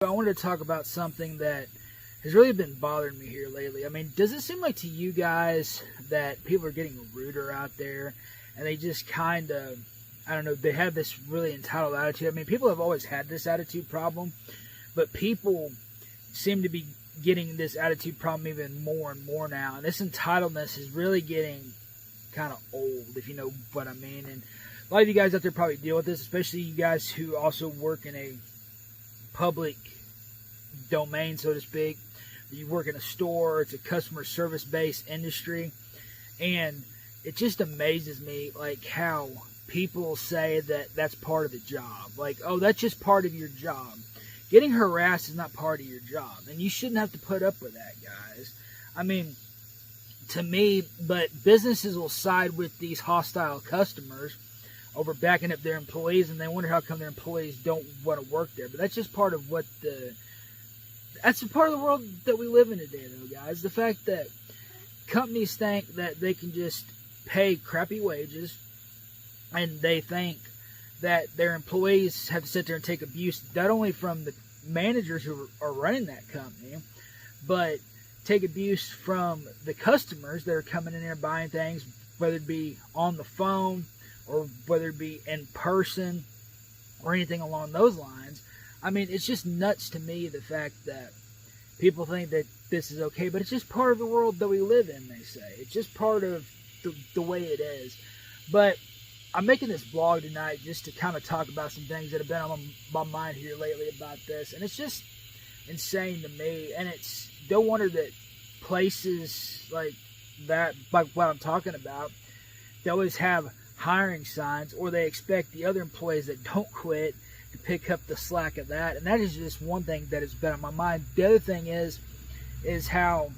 I wanted to talk about something that has really been bothering me here lately. I mean, does it seem like to you guys that people are getting ruder out there and they just kind of, I don't know, they have this really entitled attitude? I mean, people have always had this attitude problem, but people seem to be getting this attitude problem even more and more now. And this entitledness is really getting kind of old, if you know what I mean. And a lot of you guys out there probably deal with this, especially you guys who also work in a public domain, so to speak. You work in a store, it's a customer service based industry, and it just amazes me like how people say that that's part of the job. Like, oh, that's just part of your job. Getting harassed is not part of your job, and you shouldn't have to put up with that, guys. I mean, to me, but businesses will side with these hostile customers over backing up their employees, and they wonder how come their employees don't want to work there. But that's just part of that's a part of the world that we live in today, though, guys. The fact that companies think that they can just pay crappy wages, and they think that their employees have to sit there and take abuse, not only from the managers who are running that company, but take abuse from the customers that are coming in there buying things, whether it be on the phone or whether it be in person or anything along those lines. I mean, it's just nuts to me, the fact that people think that this is okay, but it's just part of the world that we live in, they say. It's just part of the way it is. But I'm making this blog tonight just to kind of talk about some things that have been on my mind here lately about this. And it's just insane to me. And it's no wonder that places like that, like what I'm talking about, they always have hiring signs, or they expect the other employees that don't quit to pick up the slack of that. And that is just one thing that has been on my mind. The other thing is how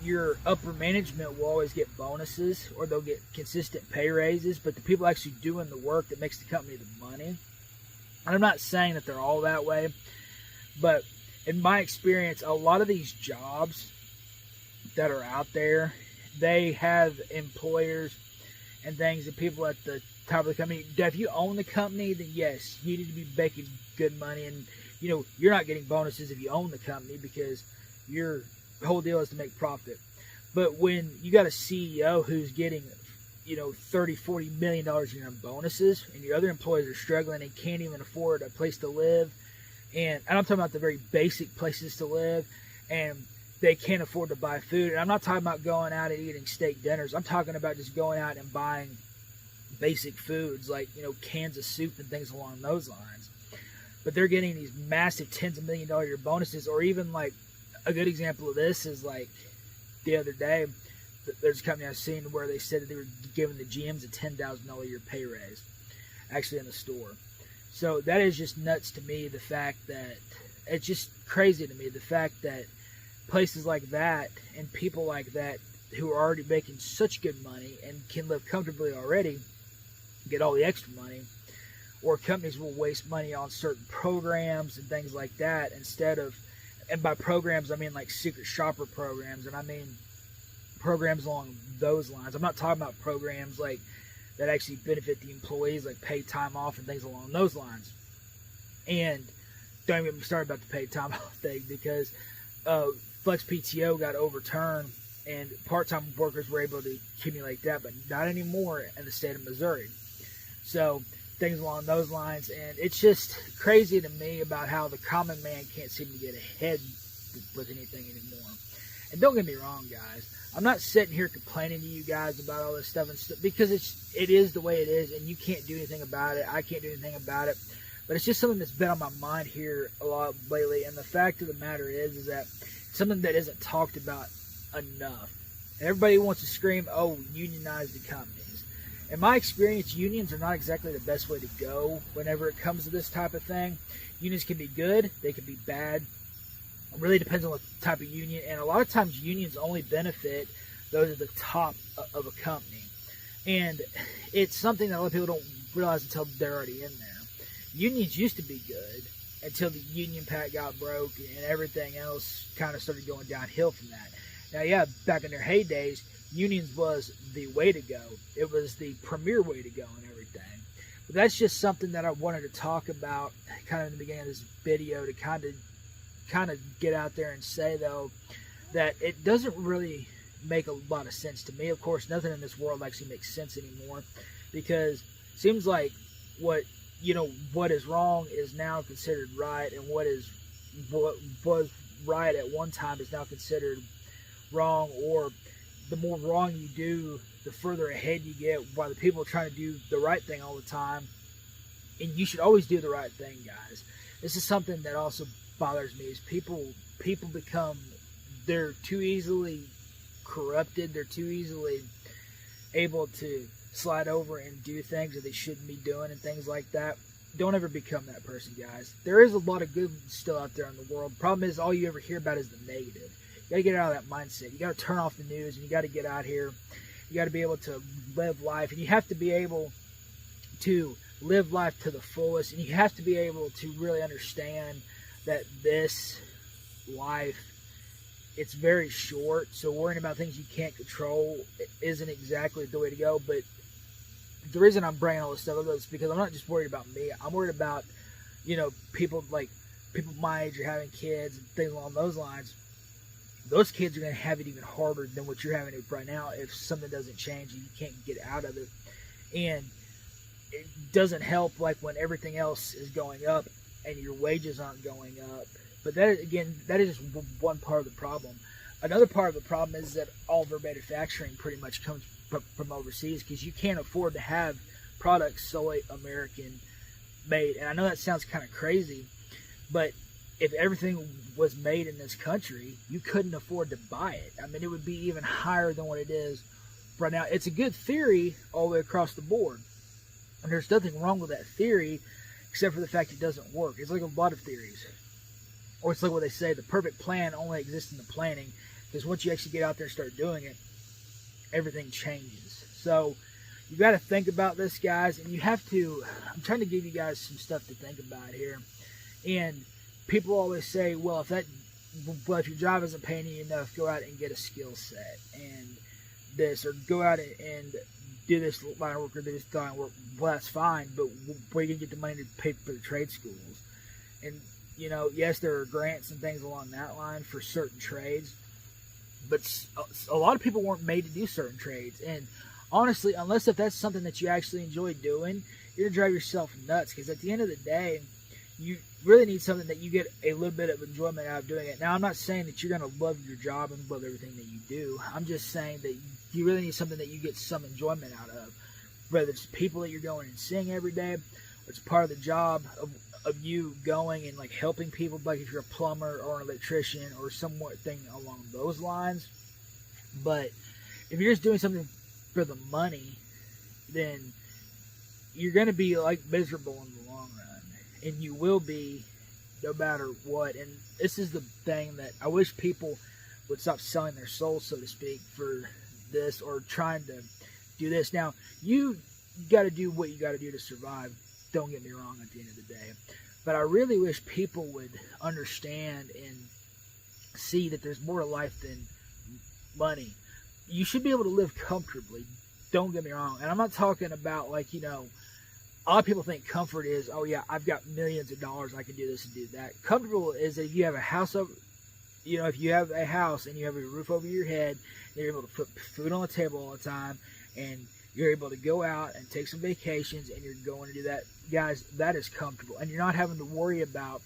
your upper management will always get bonuses, or they'll get consistent pay raises, but the people actually doing the work that makes the company the money. And I'm not saying that they're all that way, but in my experience, a lot of these jobs that are out there, they have employers and things and people at the top of the company. If you own the company, then yes, you need to be making good money, and you're not getting bonuses if you own the company, because your whole deal is to make profit. But when you got a CEO who's getting 30-40 million dollars a year in bonuses, and your other employees are struggling and can't even afford a place to live, and I'm talking about the very basic places to live, and they can't afford to buy food. And I'm not talking about going out and eating steak dinners. I'm talking about just going out and buying basic foods like cans of soup and things along those lines. But they're getting these massive tens of $million a year bonuses. Or even like a good example of this is like the other day, there's a company I've seen where they said that they were giving the GMs a $10,000 a year pay raise, actually in the store. So that is just nuts to me. The fact that it's just crazy to me, the fact that places like that and people like that who are already making such good money and can live comfortably already get all the extra money, or companies will waste money on certain programs and things like that instead of, and by programs I mean like secret shopper programs, and I mean programs along those lines. I'm not talking about programs like that actually benefit the employees, like paid time off and things along those lines. And don't even get me started about the paid time off thing, because Flex PTO got overturned and part-time workers were able to accumulate that, but not anymore in the state of Missouri. So things along those lines, and it's just crazy to me about how the common man can't seem to get ahead with anything anymore. And don't get me wrong, guys, I'm not sitting here complaining to you guys about all this stuff and stuff, because it is the way it is, and you can't do anything about it. I can't do anything about it. But it's just something that's been on my mind here a lot lately. And the fact of the matter is that it's something that isn't talked about enough. Everybody wants to scream, oh, unionize the companies. In my experience, unions are not exactly the best way to go whenever it comes to this type of thing. Unions can be good, they can be bad. It really depends on what type of union. And a lot of times unions only benefit those at the top of a company. And it's something that a lot of people don't realize until they're already in there. Unions used to be good until the union pact got broke and everything else kind of started going downhill from that. Now, yeah, back in their heydays, unions was the way to go. It was the premier way to go and everything. But that's just something that I wanted to talk about kind of in the beginning of this video, to kind of kind of get out there and say, though, that it doesn't really make a lot of sense to me. Of course, nothing in this world actually makes sense anymore, because it seems like what is wrong is now considered right, and what was right at one time is now considered wrong. Or the more wrong you do, the further ahead you get, while the people trying to do the right thing all the time. And you should always do the right thing, guys. This is something that also bothers me, is people become, they're too easily corrupted. They're too easily able to slide over and do things that they shouldn't be doing and things like that. Don't ever become that person, guys. There is a lot of good still out there in the world. Problem is, all you ever hear about is the negative. You got to get out of that mindset. You got to turn off the news, and you got to get out here. You got to be able to live life, and you have to be able to live life to the fullest, and you have to be able to really understand that this life, it's very short. So worrying about things you can't control isn't exactly the way to go. But the reason I'm bringing all this stuff up is because I'm not just worried about me. I'm worried about, people my age are having kids and things along those lines. Those kids are going to have it even harder than what you're having it right now if something doesn't change and you can't get out of it. And it doesn't help like when everything else is going up and your wages aren't going up. But that is just one part of the problem. Another part of the problem is that all of our manufacturing pretty much comes from overseas, because you can't afford to have products solely American made. And I know that sounds kind of crazy, but if everything was made in this country, you couldn't afford to buy it. I mean, it would be even higher than what it is right now. It's a good theory all the way across the board, and there's nothing wrong with that theory except for the fact it doesn't work. It's like a lot of theories. Or it's like what they say, the perfect plan only exists in the planning, because once you actually get out there and start doing it, everything changes. So you got to think about this, guys, and you have to, I'm trying to give you guys some stuff to think about here. And people always say, well, if your job isn't paying you enough, go out and get a skill set and this, or go out and do this line of work or do this line of work. Well, that's fine, but where are you going to get the money to pay for the trade schools? And, yes, there are grants and things along that line for certain trades, but a lot of people weren't made to do certain trades. And honestly, unless if that's something that you actually enjoy doing, you're going to drive yourself nuts, because at the end of the day, you really need something that you get a little bit of enjoyment out of doing it. Now, I'm not saying that you're going to love your job and love everything that you do. I'm just saying that you really need something that you get some enjoyment out of, whether it's people that you're going and seeing every day, or it's part of the job of you going and like helping people, like if you're a plumber or an electrician or somewhat thing along those lines. But if you're just doing something for the money, then you're going to be like miserable in the long run, and you will be no matter what. And this is the thing that I wish people would stop selling their soul, so to speak, for this, or trying to do this. Now, you got to do what you got to do to survive. Don't get me wrong at the end of the day. But I really wish people would understand and see that there's more to life than money. You should be able to live comfortably. Don't get me wrong. And I'm not talking about like, a lot of people think comfort is, oh yeah, I've got millions of dollars, I can do this and do that. Comfortable is that if you have a house over, if you have a house and you have a roof over your head, you're able to put food on the table all the time, and you're able to go out and take some vacations, and you're going to do that. Guys, that is comfortable. And you're not having to worry about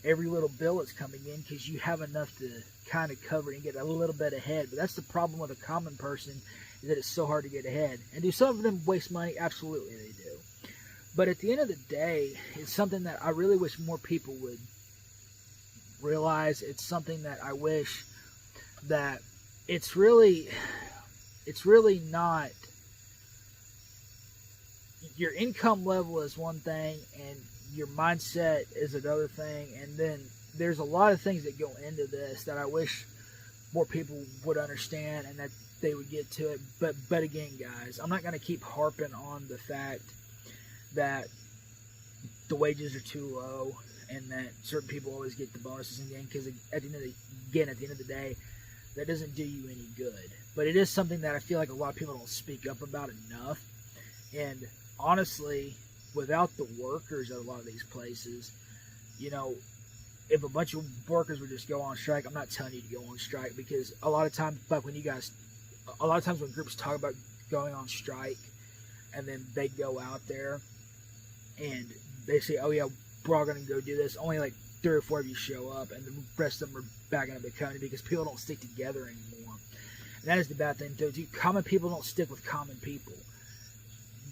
every little bill that's coming in, because you have enough to kind of cover and get a little bit ahead. But that's the problem with a common person, is that it's so hard to get ahead. And do some of them waste money? Absolutely they do. But at the end of the day, it's something that I really wish more people would realize. It's something that I wish that it's really not. Your income level is one thing, and your mindset is another thing. And then there's a lot of things that go into this that I wish more people would understand and that they would get to it. But again, guys, I'm not going to keep harping on the fact that the wages are too low and that certain people always get the bonuses in the end, because at the end of the day, that doesn't do you any good. But it is something that I feel like a lot of people don't speak up about enough. And honestly, without the workers at a lot of these places, if a bunch of workers would just go on strike, I'm not telling you to go on strike, because a lot of times, like when groups talk about going on strike, and then they go out there and they say, oh yeah, we're all going to go do this, only like 3 or 4 of you show up, and the rest of them are backing up the company because people don't stick together anymore. And that is the bad thing too. Common people don't stick with common people.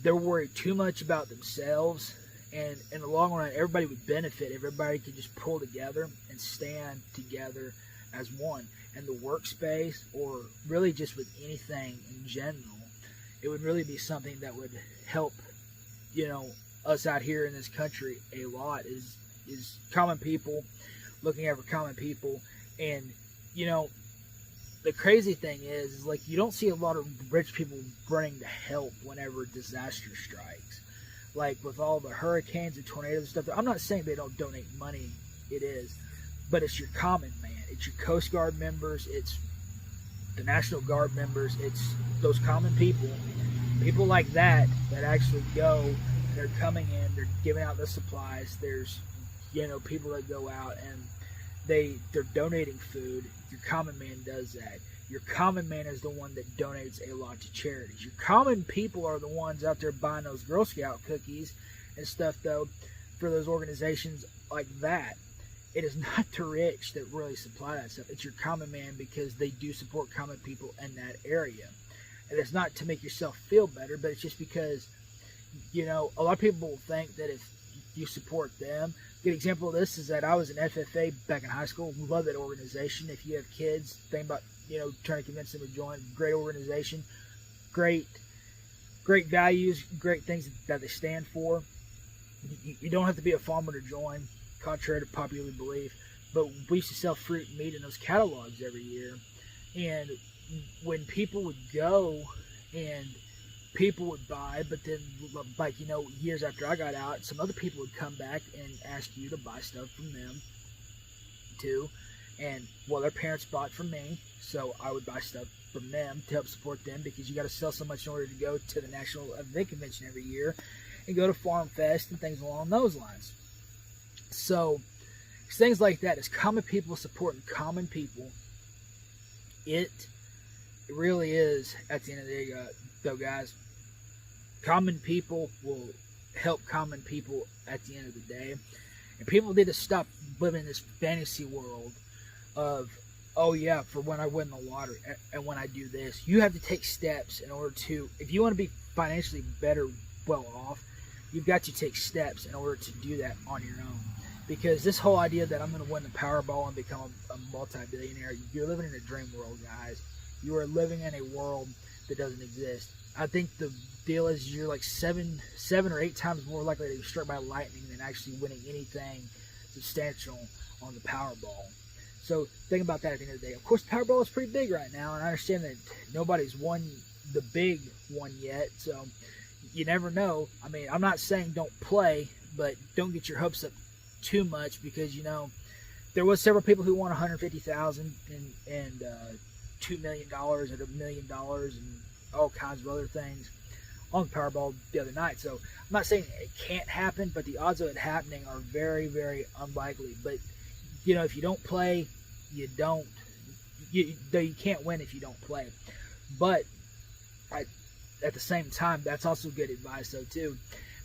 They're worried too much about themselves, and in the long run, everybody would benefit. Everybody could just pull together and stand together as one. And the workspace, or really just with anything in general, it would really be something that would help, us out here in this country a lot, is common people, looking out for common people. And, the crazy thing is like, you don't see a lot of rich people running to help whenever disaster strikes. Like with all the hurricanes and tornadoes and stuff, I'm not saying they don't donate money, it is, but it's your common man. It's your Coast Guard members, it's the National Guard members, it's those common people like that actually go, they're coming in, they're giving out the supplies. There's, people that go out and they're donating food. Your common man does that. Your common man is the one that donates a lot to charities. Your common people are the ones out there buying those Girl Scout cookies and stuff, though, for those organizations like that. It is not the rich that really supply that stuff. It's your common man, because they do support common people in that area. And it's not to make yourself feel better, but it's just because, a lot of people will think that if you support them. A good example of this is that I was in FFA back in high school. Love that organization. If you have kids, think about, trying to convince them to join. Great organization. Great values, great things that they stand for. You don't have to be a farmer to join, contrary to popular belief. But we used to sell fruit and meat in those catalogs every year. And when people would go and people would buy, but then, like, years after I got out, some other people would come back and ask you to buy stuff from them too. And, well, their parents bought from me, so I would buy stuff from them to help support them, because you got to sell so much in order to go to the National Event Convention every year and go to Farm Fest and things along those lines. So, things like that, is common people supporting common people. It really is, at the end of the day, though, guys, common people will help common people at the end of the day. And people need to stop living in this fantasy world of, oh yeah, for when I win the lottery and when I do this. You have to take steps in order to, if you want to be financially well off, you've got to take steps in order to do that on your own. Because this whole idea that I'm going to win the Powerball and become a multi-billionaire, you're living in a dream world, guys. You are living in a world that doesn't exist. I think the deal is you're like 7 or 8 times more likely to be struck by lightning than actually winning anything substantial on the Powerball. So think about that at the end of the day. Of course, the Powerball is pretty big right now, and I understand that nobody's won the big one yet, so you never know. I mean, I'm not saying don't play, but don't get your hopes up too much, because, there was several people who won $150,000 and $2 million and $1 million and all kinds of other things on the Powerball the other night. So I'm not saying it can't happen, but the odds of it happening are very, very unlikely. But if you don't play, you can't win if you don't play. But at the same time, that's also good advice though too,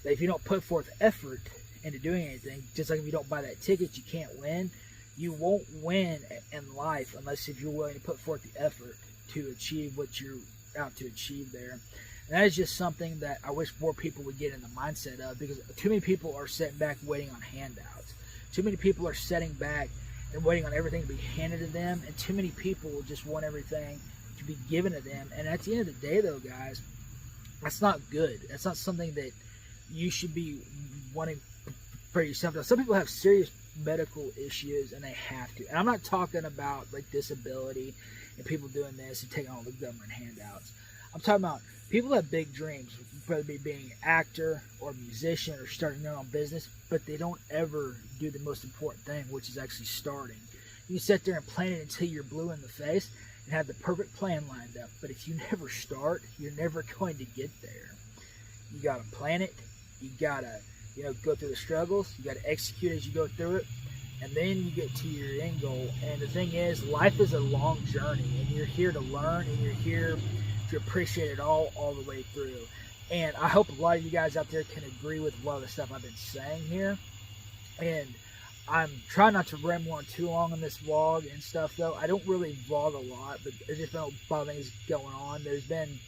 that if you don't put forth effort into doing anything, just like if you don't buy that ticket, you can't win. You won't win in life unless if you're willing to put forth the effort to achieve what you're out to achieve there. And that is just something that I wish more people would get in the mindset of, because too many people are sitting back waiting on handouts. Too many people are sitting back and waiting on everything to be handed to them, and too many people just want everything to be given to them. And at the end of the day, though, guys, that's not good. That's not something that you should be wanting for yourself. Now, some people have serious medical issues and they have to. And I'm not talking about like disability and people doing this and taking all the government handouts. I'm talking about people that have big dreams, whether it be being an actor or a musician or starting their own business, but they don't ever do the most important thing, which is actually starting. You can sit there and plan it until you're blue in the face and have the perfect plan lined up. But if you never start, you're never going to get there. You got to plan it. You got to go through the struggles. You got to execute as you go through it. and then you get to your end goal. And the thing is, life is a long journey, and you're here to learn, and you're here to appreciate it all the way through. And I hope a lot of you guys out there can agree with a lot of the stuff I've been saying here. And I'm trying not to ramble on too long on this vlog and stuff, though. I don't really vlog a lot, but there's just been a lot of things going on. There's been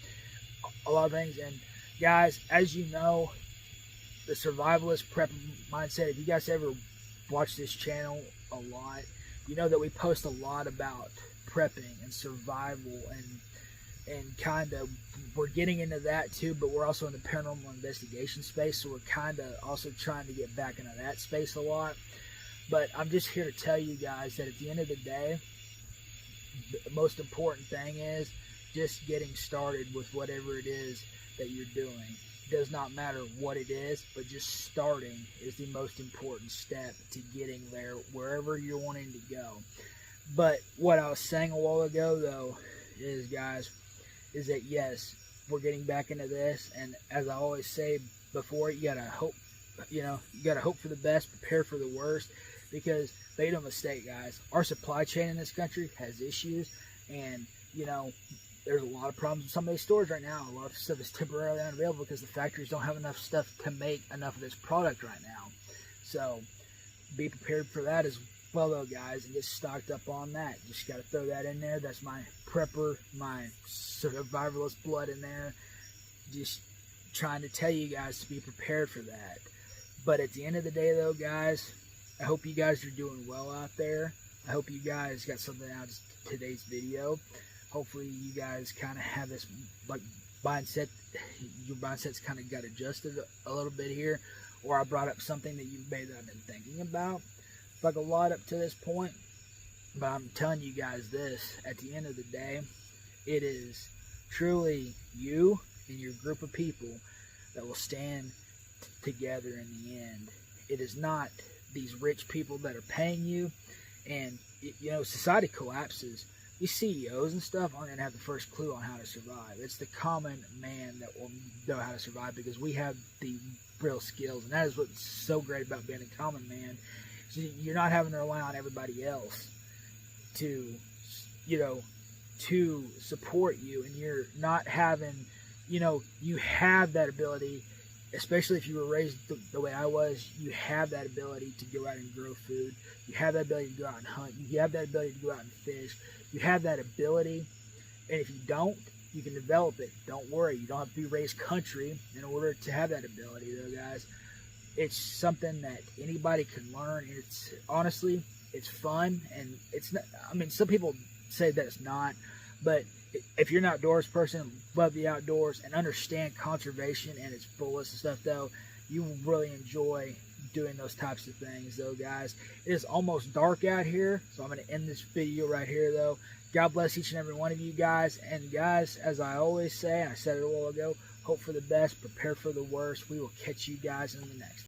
a lot of things. And guys, as you know, the survivalist prep mindset, if you guys ever watch this channel a lot, you know that we post a lot about prepping and survival, and kind of, we're getting into that too, but we're also in the paranormal investigation space, so we're kind of also trying to get back into that space a lot. But I'm just here to tell you guys that at the end of the day, the most important thing is just getting started with whatever it is that you're doing. It does not matter what it is, but just starting is the most important step to getting there, wherever you're wanting to go. But what I was saying a while ago, though, is, guys, is that yes, we're getting back into this, and as I always say before, you gotta hope, you gotta hope for the best, prepare for the worst, because make no mistake, guys, our supply chain in this country has issues, and there's a lot of problems with some of these stores right now. A lot of stuff is temporarily unavailable because the factories don't have enough stuff to make enough of this product right now. So be prepared for that as well, though, guys, and get stocked up on that. Just got to throw that in there. That's my prepper, my survivalist blood in there. Just trying to tell you guys to be prepared for that. But at the end of the day, though, guys, I hope you guys are doing well out there. I hope you guys got something out of today's video. Hopefully you guys kind of have this mindset, your mindset's kind of got adjusted a little bit here, or I brought up something that you may not have been thinking about a lot up to this point. But I'm telling you guys this, at the end of the day, it is truly you and your group of people that will stand together in the end. It is not these rich people that are paying you. And society collapses. These CEOs and stuff aren't going to have the first clue on how to survive. It's the common man that will know how to survive, because we have the real skills. And that is what's so great about being a common man. So you're not having to rely on everybody else to support you. And you're not having, you have that ability, especially if you were raised the way I was. You have that ability to go out and grow food. You have that ability to go out and hunt. You have that ability to go out and fish. You have that ability, and if you don't, you can develop it. Don't worry. You don't have to be raised country in order to have that ability, though, guys. It's something that anybody can learn, and it's honestly, it's fun, and it's not, I mean, some people say that it's not, but if you're an outdoors person, love the outdoors, and understand conservation and its fullest and stuff, though, you will really enjoy doing those types of things, though, guys. It is almost dark out here, so I'm going to end this video right here, though. God bless each and every one of you guys. And guys, as I always say, I said it a while ago, hope for the best, prepare for the worst. We will catch you guys in the next.